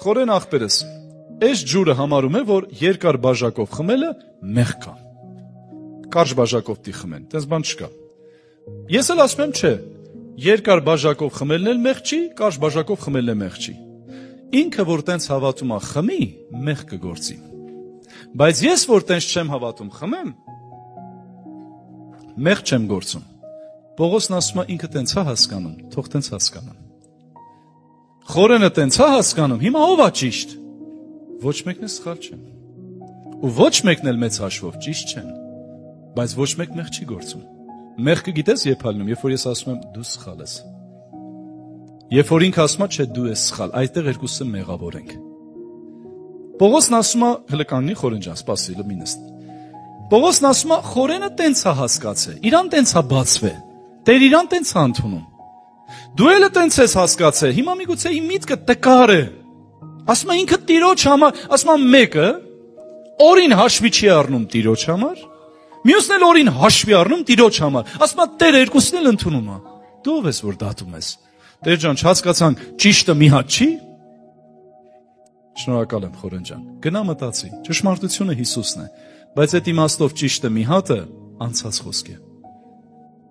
խորեն աղբերս, այս ջուրը համարում է, որ երկար բաժակով խմելը մեղք կա։ Կարճ բաժակով տի խմեն, տես բան չկա։ Ես էլ ասում եմ չէ, երկար բաժակով խմելն էլ մեղք չի, կարճ բաժակով խմելն էլ մեղք չի։ Ինքը որ տենց հավատում ա խմի, մեղք կգործի։ Բայց ես որ տենց չեմ հավատում խմեմ, մեղք չեմ գործում։ Պողոսն ասում է ինքը տենց է հասկանում, թող տենց հասկանան։ Խորենը տենց է հասկանում, հիմա ով է ճիշտ։ Ոչ մեկն է սխալ չեն։ Ու ոչ մեկն էլ մեծ հաշվով ճիշտ չեն։ Բայց ոչ մեկ մեղք չի գործում։ Մեղքը գիտես երբ ալնում, երբ որ ես ասում եմ դու սխալ ես։ Երբ որ ինքը ասում է չէ դու ես սխալ, այդտեղ երկուսը մեղավոր ենք։ Պողոսն ասում է հլկանգնի խորեն ջան, սպասի լմի նստ։ Պողոսն ասում է խորենը տենց է հասկացել, իրան տենց է բացվել, Տեր իրան տենց է ընդունում։ Դու էլ տենց ես հասկացել, հիմա միգուցե իմ միտքը տկար է։ Ասում է ինքը Տիրոջ համար, ասում է մեկը օրին հաշվի չի առնում Տիրոջ համար, մյուսն էլ օրին հաշվի առնում Տիրոջ համար։ Ասում է Տեր երկուսն էլ ընդունում է։ Դու ով ես որ դատում ես։ Տեր ջան, չհասկացանք, ճիշտը մի հատ չի։ Շնորհակալ եմ խորեն ջան։ Գնա մտածի, ճշմարտությունը Հիսուսն է, բայց այդ իմաստով ճիշտը մի հատը անցած խոսք է։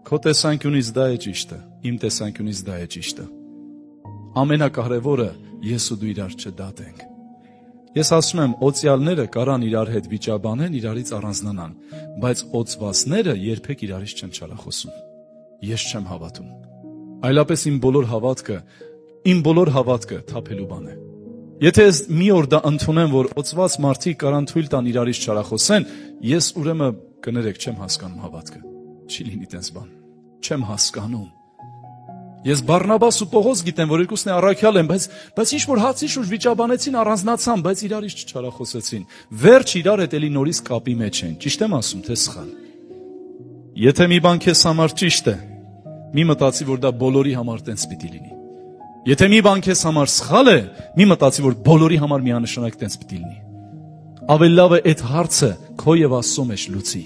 Քո տեսանկյունից դա է ճիշտը, իմ տեսանկյունից դա է ճիշտը։ Ամենակարևորը ես ու դու իրար չդատենք։ Ես ասում եմ, օծյալները կարան իրար հետ վիճաբանեն, իրարից առանձնանան, բայց օծվածները երբեք իրարից չեն չարախոսում։ Ես չեմ հավատում։ Այլապես իմ բոլոր հավատքը թափելու բան է։ Եթե ես մի օր դա ընդունեմ, որ օծված մարդիկ կարան թույլ տան իրարից չարախոսեն, ես ուրեմն կներեք չեմ հասկանում հավատքը։ Չի լինի տես բան։ Չեմ հասկանում։ Ես Բարնաբաս ու Պողոս գիտեմ, որ երկուսն առաքյալ են, բայց ինչ որ հացի շուրջ վիճաբանեցին, առանձնացան, բայց իրարից չչարախոսեցին։ Վերջ իրար հետ էլի նորից կապի մեջ են։ Ճիշտ եմ ասում, թե սխալ։ Եթե մի բան քեզ համար ճիշտ է, մի մտածի, որ դա բոլորի համար տենց պիտի լինի։ Եթե մի բան քեզ համար սխալ է, մի մտածի, որ բոլորի համար միանշանակ տենց պիտի լինի։ Ավելի լավ է այդ հարցը քո եւ Աստծո մեջ լուծի։